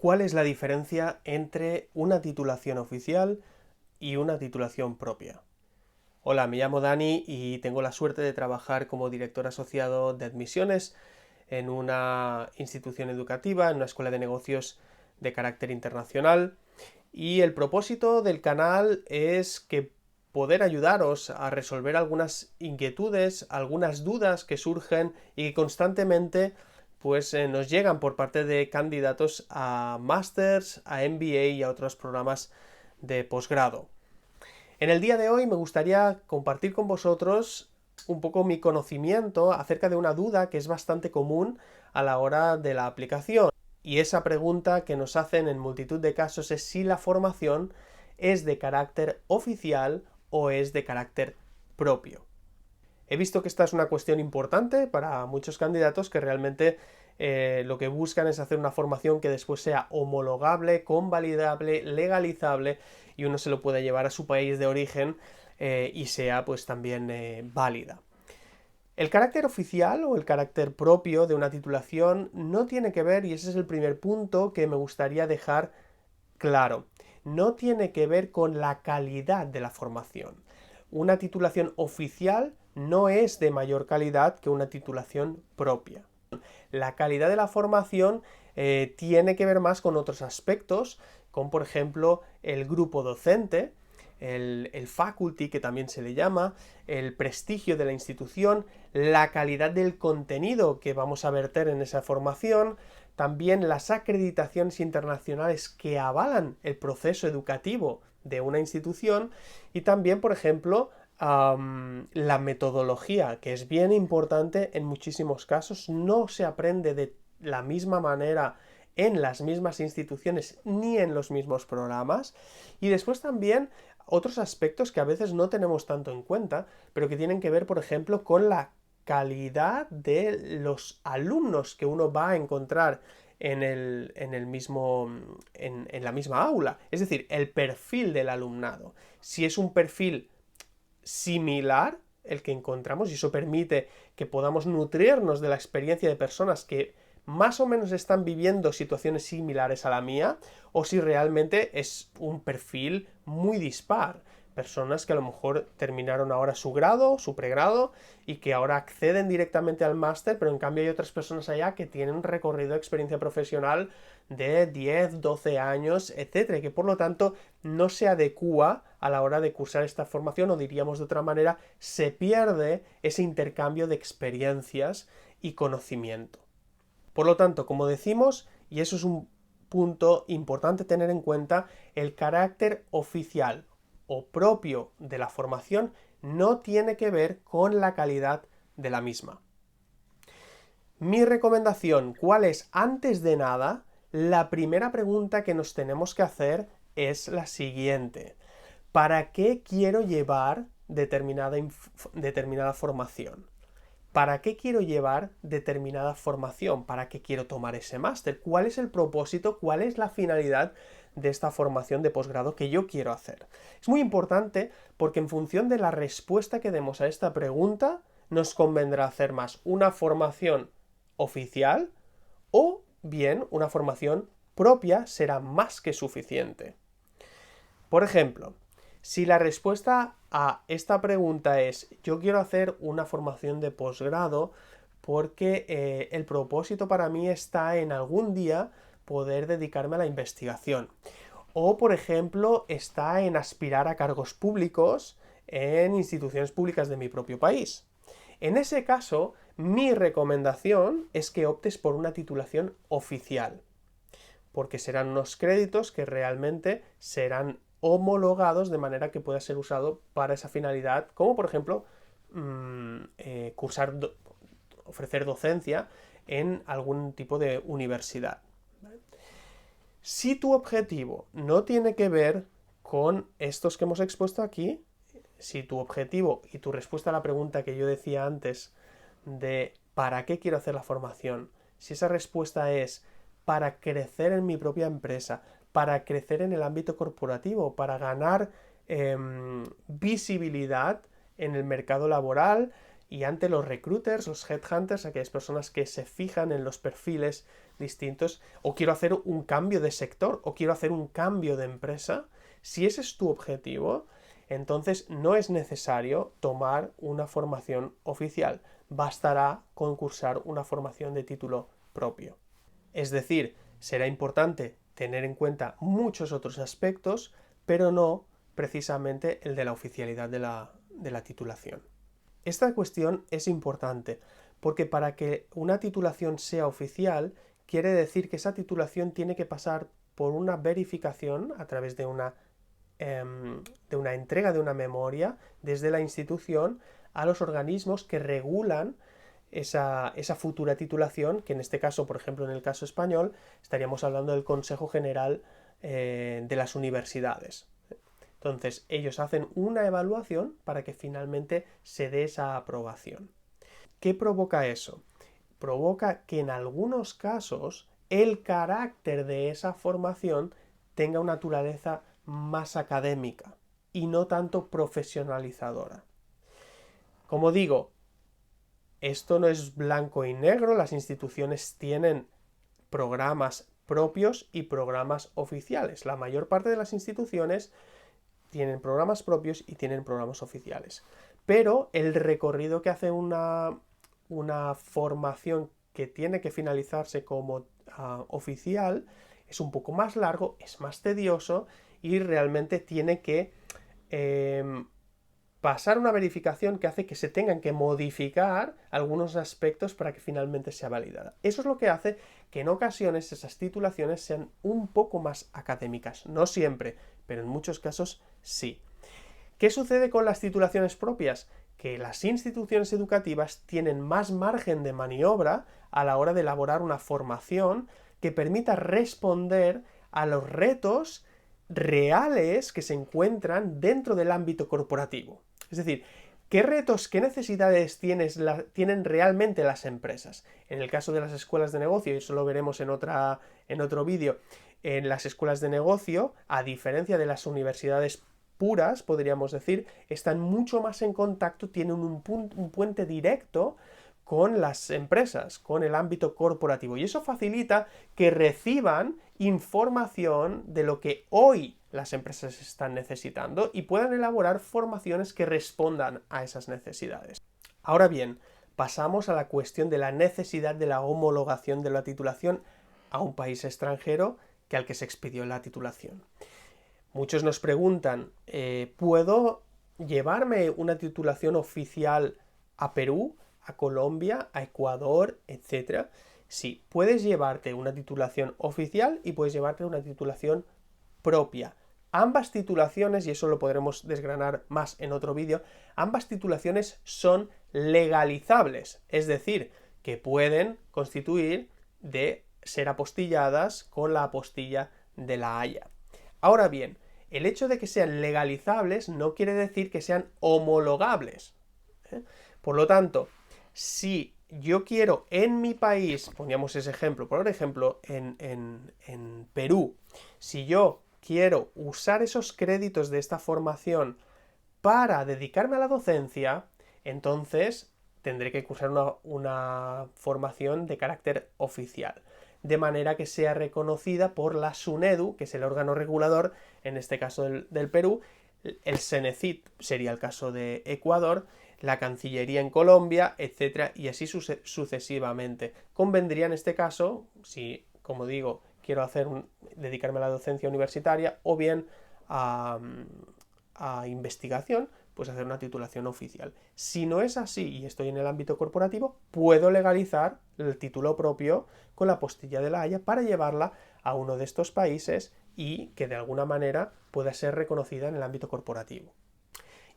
¿Cuál es la diferencia entre una titulación oficial y una titulación propia? Hola, me llamo Dani y tengo la suerte de trabajar como director asociado de admisiones en una institución educativa, en una escuela de negocios de carácter internacional. Y el propósito del canal es que poder ayudaros a resolver algunas inquietudes, algunas dudas que surgen y que constantemente nos llegan por parte de candidatos a másters, a MBA y a otros programas de posgrado. En el día de hoy me gustaría compartir con vosotros un poco mi conocimiento acerca de una duda que es bastante común a la hora de la aplicación. Y esa pregunta que nos hacen en multitud de casos es si la formación es de carácter oficial o es de carácter propio. He visto que esta es una cuestión importante para muchos candidatos que realmente lo que buscan es hacer una formación que después sea homologable, convalidable, legalizable y uno se lo pueda llevar a su país de origen y sea pues también válida. El carácter oficial o el carácter propio de una titulación no tiene que ver, y ese es el primer punto que me gustaría dejar claro, no tiene que ver con la calidad de la formación. Una titulación oficial no es de mayor calidad que una titulación propia. La calidad de la formación tiene que ver más con otros aspectos, como por ejemplo el grupo docente, el faculty, que también se le llama, el prestigio de la institución, la calidad del contenido que vamos a verter en esa formación, también las acreditaciones internacionales que avalan el proceso educativo de una institución y también, por ejemplo, la metodología, que es bien importante en muchísimos casos, no se aprende de la misma manera en las mismas instituciones ni en los mismos programas. Y después también otros aspectos que a veces no tenemos tanto en cuenta, pero que tienen que ver, por ejemplo, con la calidad de los alumnos que uno va a encontrar en la misma aula. Es decir, el perfil del alumnado. Si es un perfil similar el que encontramos, y eso permite que podamos nutrirnos de la experiencia de personas que más o menos están viviendo situaciones similares a la mía, o si realmente es un perfil muy dispar. Personas que a lo mejor terminaron ahora su grado, su pregrado, y que ahora acceden directamente al máster, pero en cambio hay otras personas allá que tienen un recorrido de experiencia profesional de 10, 12 años, etcétera, y que por lo tanto no se adecúa a la hora de cursar esta formación, o diríamos de otra manera, se pierde ese intercambio de experiencias y conocimiento. Por lo tanto, como decimos, y eso es un punto importante tener en cuenta, el carácter oficial o propio de la formación no tiene que ver con la calidad de la misma. Mi recomendación, ¿cuál es? Antes de nada, la primera pregunta que nos tenemos que hacer es la siguiente. ¿Para qué quiero llevar determinada formación? ¿Para qué quiero llevar determinada formación? ¿Para qué quiero tomar ese máster? ¿Cuál es el propósito? ¿Cuál es la finalidad de esta formación de posgrado que yo quiero hacer? Es muy importante porque en función de la respuesta que demos a esta pregunta, nos convendrá hacer más una formación oficial o bien una formación propia será más que suficiente. Por ejemplo, si la respuesta a esta pregunta es yo quiero hacer una formación de posgrado porque el propósito para mí está en algún día poder dedicarme a la investigación. O, por ejemplo, está en aspirar a cargos públicos en instituciones públicas de mi propio país. En ese caso, mi recomendación es que optes por una titulación oficial, porque serán unos créditos que realmente serán homologados de manera que pueda ser usado para esa finalidad, como por ejemplo ofrecer docencia en algún tipo de universidad. Si tu objetivo no tiene que ver con estos que hemos expuesto aquí, si tu objetivo y tu respuesta a la pregunta que yo decía antes de ¿para qué quiero hacer la formación? Si esa respuesta es para crecer en mi propia empresa, para crecer en el ámbito corporativo, para ganar visibilidad en el mercado laboral y ante los recruiters, los headhunters, aquellas personas que se fijan en los perfiles distintos, o quiero hacer un cambio de sector, o quiero hacer un cambio de empresa. Si ese es tu objetivo, entonces no es necesario tomar una formación oficial, bastará con cursar una formación de título propio. Es decir, será importante tener en cuenta muchos otros aspectos, pero no precisamente el de la oficialidad de la titulación. Esta cuestión es importante porque para que una titulación sea oficial, quiere decir que esa titulación tiene que pasar por una verificación a través de una entrega de una memoria desde la institución a los organismos que regulan esa futura titulación, que en este caso, por ejemplo, en el caso español, estaríamos hablando del Consejo General de las Universidades. Entonces, ellos hacen una evaluación para que finalmente se dé esa aprobación. ¿Qué provoca eso? Provoca que en algunos casos el carácter de esa formación tenga una naturaleza más académica y no tanto profesionalizadora. Como digo, esto no es blanco y negro, las instituciones tienen programas propios y programas oficiales. La mayor parte de las instituciones tienen programas propios y tienen programas oficiales. Pero el recorrido que hace una formación que tiene que finalizarse como oficial es un poco más largo, es más tedioso y realmente tiene que pasar una verificación que hace que se tengan que modificar algunos aspectos para que finalmente sea validada. Eso es lo que hace que en ocasiones esas titulaciones sean un poco más académicas. No siempre, pero en muchos casos sí. ¿Qué sucede con las titulaciones propias? Que las instituciones educativas tienen más margen de maniobra a la hora de elaborar una formación que permita responder a los retos reales que se encuentran dentro del ámbito corporativo. Es decir, ¿qué retos, qué necesidades tienen realmente las empresas? En el caso de las escuelas de negocio, y eso lo veremos en otro vídeo, en las escuelas de negocio, a diferencia de las universidades puras, podríamos decir, están mucho más en contacto, tienen un puente directo con las empresas, con el ámbito corporativo. Y eso facilita que reciban información de lo que hoy las empresas están necesitando y puedan elaborar formaciones que respondan a esas necesidades. Ahora bien, pasamos a la cuestión de la necesidad de la homologación de la titulación a un país extranjero que al que se expidió la titulación. Muchos nos preguntan, ¿puedo llevarme una titulación oficial a Perú, a Colombia, a Ecuador, etcétera? Sí, puedes llevarte una titulación oficial y puedes llevarte una titulación propia. Ambas titulaciones, y eso lo podremos desgranar más en otro vídeo, ambas titulaciones son legalizables, es decir, que pueden constituir de ser apostilladas con la apostilla de La Haya. Ahora bien, el hecho de que sean legalizables no quiere decir que sean homologables. Por lo tanto, si yo quiero en mi país, pongamos ese ejemplo, por ejemplo, en Perú, si yo quiero usar esos créditos de esta formación para dedicarme a la docencia, entonces tendré que cursar una formación de carácter oficial, de manera que sea reconocida por la SUNEDU, que es el órgano regulador, en este caso del Perú, el CENECIT sería el caso de Ecuador, la Cancillería en Colombia, etcétera, y así sucesivamente. Convendría en este caso, si, como digo, quiero dedicarme a la docencia universitaria o bien a investigación, pues hacer una titulación oficial. Si no es así y estoy en el ámbito corporativo, puedo legalizar el título propio con la apostilla de La Haya para llevarla a uno de estos países y que de alguna manera pueda ser reconocida en el ámbito corporativo.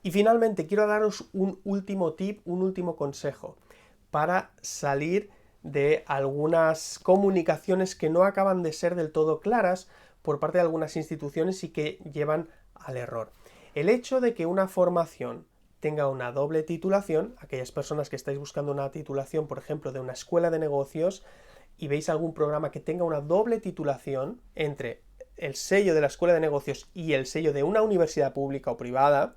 Y finalmente quiero daros un último tip, un último consejo para salir de algunas comunicaciones que no acaban de ser del todo claras por parte de algunas instituciones y que llevan al error. El hecho de que una formación tenga una doble titulación, aquellas personas que estáis buscando una titulación, por ejemplo, de una escuela de negocios y veis algún programa que tenga una doble titulación entre el sello de la escuela de negocios y el sello de una universidad pública o privada,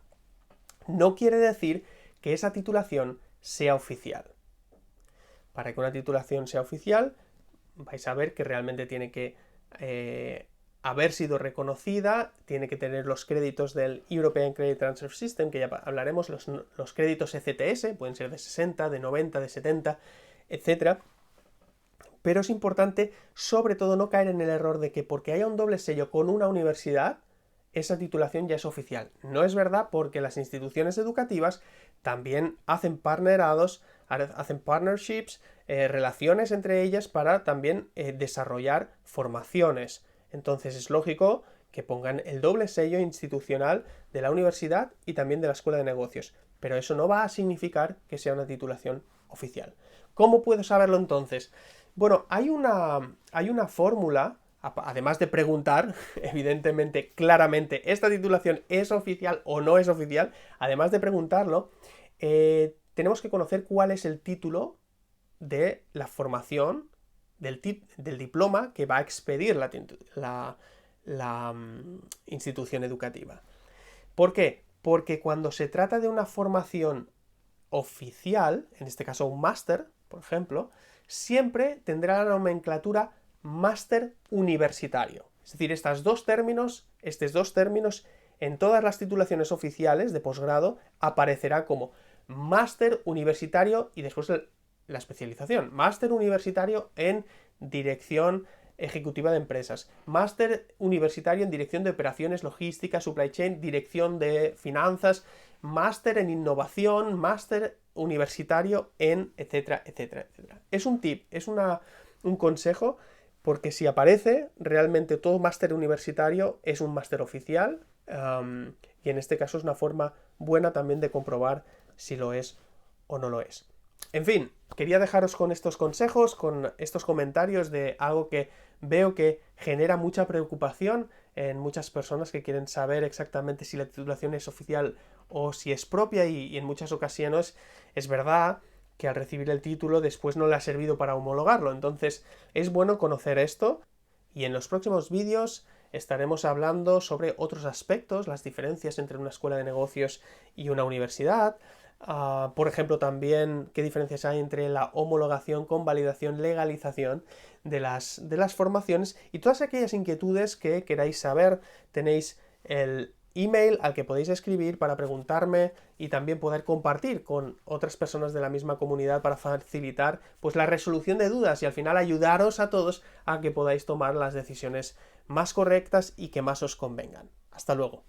no quiere decir que esa titulación sea oficial. Para que una titulación sea oficial, vais a ver que realmente tiene que haber sido reconocida, tiene que tener los créditos del European Credit Transfer System, que ya hablaremos, los créditos ECTS, pueden ser de 60, de 90, de 70, etc. Pero es importante, sobre todo, no caer en el error de que porque haya un doble sello con una universidad, esa titulación ya es oficial. No es verdad, porque las instituciones educativas también hacen partnerados, hacen partnerships, relaciones entre ellas para también desarrollar formaciones. Entonces es lógico que pongan el doble sello institucional de la universidad y también de la escuela de negocios. Pero eso no va a significar que sea una titulación oficial. ¿Cómo puedo saberlo entonces? Bueno, hay una fórmula, además de preguntar, evidentemente, claramente, ¿esta titulación es oficial o no es oficial? Además de preguntarlo, tenemos que conocer cuál es el título de la formación, del diploma que va a expedir la institución educativa. ¿Por qué? Porque cuando se trata de una formación oficial, en este caso un máster, por ejemplo, siempre tendrá la nomenclatura máster universitario. Es decir, estos dos términos, en todas las titulaciones oficiales de posgrado aparecerá como máster universitario y después la especialización. Máster universitario en dirección ejecutiva de empresas, máster universitario en dirección de operaciones, logística, supply chain, dirección de finanzas, máster en innovación, máster universitario en etcétera, etcétera, etcétera. Es un tip, es un consejo, porque si aparece, realmente todo máster universitario es un máster oficial, y en este caso es una forma buena también de comprobar si lo es o no lo es. En fin, quería dejaros con estos consejos, con estos comentarios de algo que veo que genera mucha preocupación en muchas personas que quieren saber exactamente si la titulación es oficial o si es propia, y en muchas ocasiones es verdad que al recibir el título después no le ha servido para homologarlo. Entonces es bueno conocer esto, y en los próximos vídeos estaremos hablando sobre otros aspectos, las diferencias entre una escuela de negocios y una universidad. Por ejemplo, también qué diferencias hay entre la homologación, convalidación, legalización de las formaciones, y todas aquellas inquietudes que queráis saber. Tenéis el email al que podéis escribir para preguntarme y también poder compartir con otras personas de la misma comunidad para facilitar pues la resolución de dudas y al final ayudaros a todos a que podáis tomar las decisiones más correctas y que más os convengan. Hasta luego.